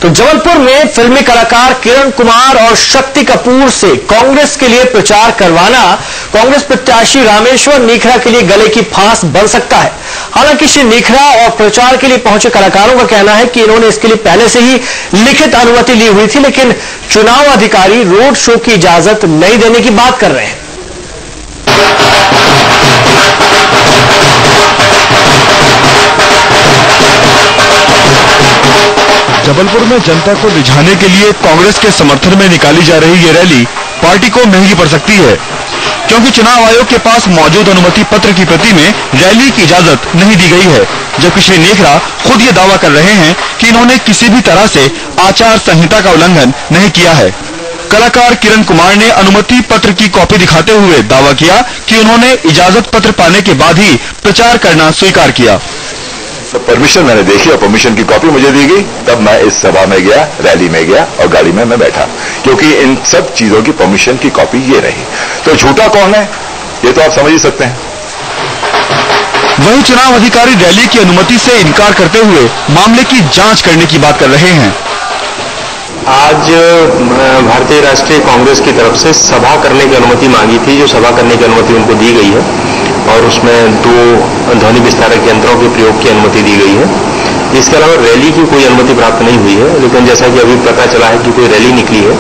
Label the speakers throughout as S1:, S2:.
S1: तो जबलपुर में फिल्मी कलाकार किरण कुमार और शक्ति कपूर से कांग्रेस के लिए प्रचार करवाना कांग्रेस प्रत्याशी रामेश्वर नीखरा के लिए गले की फांस बन सकता है। हालांकि श्री नीखरा और प्रचार के लिए पहुंचे कलाकारों का कहना है कि इन्होंने इसके लिए पहले से ही लिखित अनुमति ली हुई थी, लेकिन चुनाव अधिकारी रोड शो की इजाजत नहीं देने की बात कर रहे हैं।
S2: जबलपुर में जनता को रिझाने के लिए कांग्रेस के समर्थन में निकाली जा रही ये रैली पार्टी को महंगी पड़ सकती है, क्योंकि चुनाव आयोग के पास मौजूद अनुमति पत्र की प्रति में रैली की इजाजत नहीं दी गई है। जबकि श्री नीखरा खुद ये दावा कर रहे हैं कि इन्होंने किसी भी तरह से आचार संहिता का उल्लंघन नहीं किया है। कलाकार किरण कुमार ने अनुमति पत्र की कॉपी दिखाते हुए दावा किया कि उन्होंने इजाजत पत्र पाने के बाद ही प्रचार करना स्वीकार किया।
S3: तो परमिशन मैंने देखी और परमिशन की कॉपी मुझे दी गई, तब मैं इस सभा में गया, रैली में गया और गाड़ी में मैं बैठा, क्योंकि इन सब चीजों की परमिशन की कॉपी ये रही। तो झूठा कौन है ये तो आप समझ ही सकते हैं।
S2: वहीं चुनाव अधिकारी रैली की अनुमति से इनकार करते हुए मामले की जांच करने की बात कर रहे हैं।
S4: आज भारतीय राष्ट्रीय कांग्रेस की तरफ से सभा करने की अनुमति मांगी थी, जो सभा करने की अनुमति उनको दी गई है और उसमें 2 ध्वनि विस्तारक यंत्रों के प्रयोग की अनुमति दी गई है। इसके अलावा रैली की कोई अनुमति प्राप्त नहीं हुई है, लेकिन जैसा कि अभी पता चला है कि कोई रैली निकली है,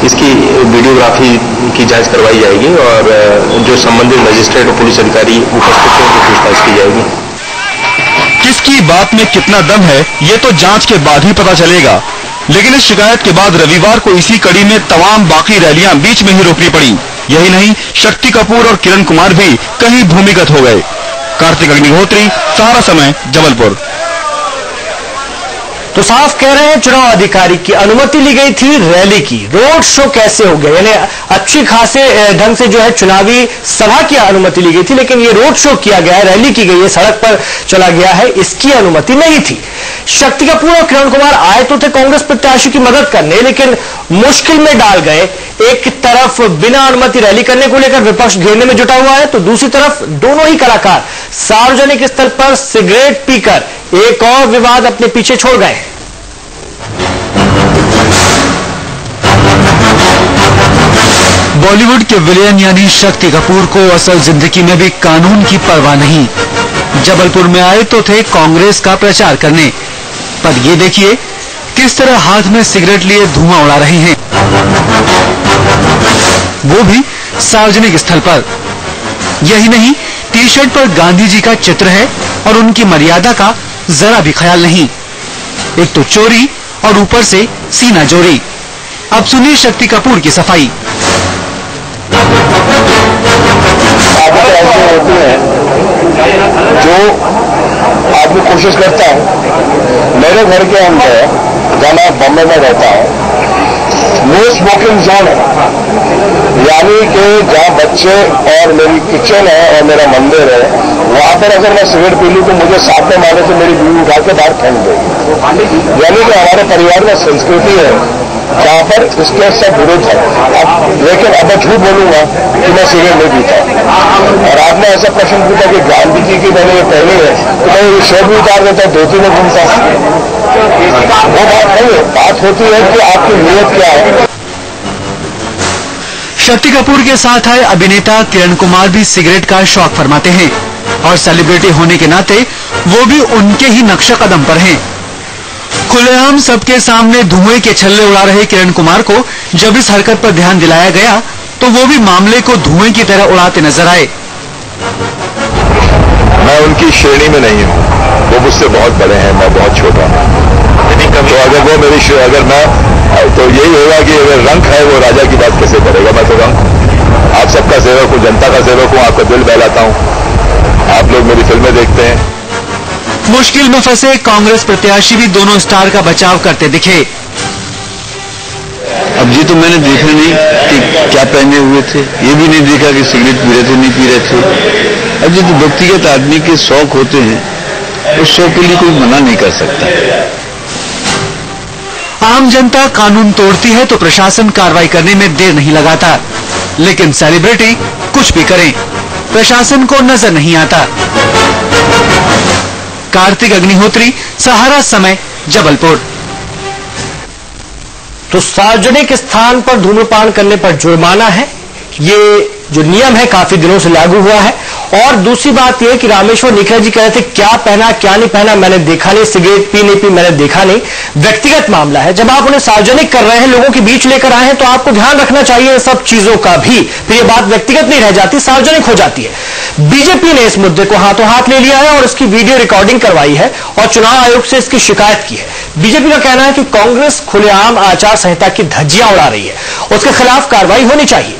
S4: इसकी वीडियोग्राफी की जांच करवाई जाएगी और जो संबंधित मजिस्ट्रेट और पुलिस अधिकारी उपस्थित हैं उनकी पूछताछ की जाएगी।
S2: किसकी बात में कितना दम है ये तो जांच के बाद ही पता चलेगा, लेकिन इस शिकायत के बाद रविवार को इसी कड़ी में तमाम बाकी रैलियां बीच में ही रोकनी पड़ी। यही नहीं, शक्ति कपूर और किरण कुमार भी कहीं भूमिगत हो गए। कार्तिक अग्निहोत्री, सहारा समय, जबलपुर।
S1: तो साफ कह रहे हैं चुनाव अधिकारी की अनुमति ली गई थी रैली की, रोड शो कैसे हो गया, यानी अच्छी खासे ढंग से जो है चुनावी सभा की अनुमति ली गई थी, लेकिन ये रोड शो किया गया है, रैली की गई है, सड़क पर चला गया है, इसकी अनुमति नहीं थी। शक्ति कपूर और किरण कुमार आए तो थे कांग्रेस प्रत्याशी की मदद करने, लेकिन मुश्किल में डाल गए। एक तरफ बिना अनुमति रैली करने को लेकर विपक्ष घेरने में जुटा हुआ है, तो दूसरी तरफ दोनों ही कलाकार सार्वजनिक स्थल पर सिगरेट पीकर एक और विवाद अपने पीछे छोड़ गए।
S5: बॉलीवुड के विलेन यानी शक्ति कपूर को असल जिंदगी में भी कानून की परवाह नहीं। जबलपुर में आए तो थे कांग्रेस का प्रचार करने, पर ये देखिए किस तरह हाथ में सिगरेट लिए धुआं उड़ा रहे हैं, वो भी सार्वजनिक स्थल पर। यही नहीं, टी शर्ट पर गांधी जी का चित्र है और उनकी मर्यादा का जरा भी ख्याल नहीं। एक तो चोरी और ऊपर से सीना जोरी। अब सुनिए शक्ति कपूर की सफाई।
S3: ऐसे होते हैं जो आदमी कोशिश करता है। मेरे घर के अंदर, जहाँ मैं बॉम्बे में रहता हूँ, नो स्मोकिंग जोन है, यानी कि जहाँ बच्चे और मेरी किचन है और मेरा मंदिर है, वहां पर अगर मैं सिगरेट पी लूं तो मुझे साथ में मारे तो मेरी बीवी उठा के बाहर फेंक देगी। यानी कि हमारे परिवार में संस्कृति है जहां पर इसके सब विरोध है। लेकिन अब मैं झूठ बोलूंगा कि मैं सिगरेट नहीं पीता। और आपने ऐसा प्रश्न पूछा कि गांधी जी की मैंने ये पहनी है, तो मैं ये शर्ट भी उतार देता, धोती में घूमता। वो बात नहीं है, बात होती है कि आपकी नीयत क्या है।
S5: शक्ति कपूर के साथ आए अभिनेता किरण कुमार भी सिगरेट का शौक फरमाते हैं और सेलिब्रिटी होने के नाते वो भी उनके ही नक्शे कदम पर हैं। खुलेआम सबके सामने धुएं के छल्ले उड़ा रहे किरण कुमार को जब इस हरकत पर ध्यान दिलाया गया तो वो भी मामले को धुएं की तरह उड़ाते नजर आए।
S3: मैं उनकी श्रेणी में नहीं हूँ, वो मुझसे बहुत बड़े हैं, मैं बहुत छोटा हूँ। तो अगर वो मेरी अगर मैं, तो यही होगा कि अगर रंग है वो राजा की बात कैसे करेगा। मैं तो रंग आप सबका सेवक हूँ, जनता का सेवक हूँ, आपका दिल बहलाता हूँ। आप लोग मेरी फिल्में देखते हैं।
S5: मुश्किल में फंसे कांग्रेस प्रत्याशी भी दोनों स्टार का बचाव करते दिखे।
S6: अब जी तो मैंने देखा नहीं कि क्या पहने हुए थे, ये भी नहीं देखा कि सिगरेट पी रहे थे नहीं पी रहे थे। अब जी तो व्यक्तिगत आदमी के शौक होते हैं, उस शौक के लिए कोई मना नहीं कर सकता।
S5: आम जनता कानून तोड़ती है तो प्रशासन कार्रवाई करने में देर नहीं लगाता, लेकिन सेलिब्रिटी कुछ भी करें प्रशासन को नजर नहीं आता। कार्तिक अग्निहोत्री, सहारा समय, जबलपुर।
S1: तो सार्वजनिक स्थान पर धूम्रपान करने पर जुर्माना है। ये जो नियम है काफी दिनों से लागू हुआ है। और दूसरी बात यह कि रामेश्वर निखिल जी कह रहे थे क्या पहना क्या नहीं पहना मैंने देखा नहीं, सिगरेट पी नहीं पी मैंने देखा नहीं, व्यक्तिगत मामला है। जब आप उन्हें सार्वजनिक कर रहे हैं, लोगों के बीच लेकर आए हैं, तो आपको ध्यान रखना चाहिए सब चीजों का भी। फिर ये बात व्यक्तिगत नहीं रह जाती, सार्वजनिक हो जाती है। बीजेपी ने इस मुद्दे को हाथों हाथ ले लिया है और इसकी वीडियो रिकॉर्डिंग करवाई है और चुनाव आयोग से इसकी शिकायत की है। बीजेपी का कहना है कि कांग्रेस खुलेआम आचार संहिता की धज्जियां उड़ा रही है, उसके खिलाफ कार्रवाई होनी चाहिए।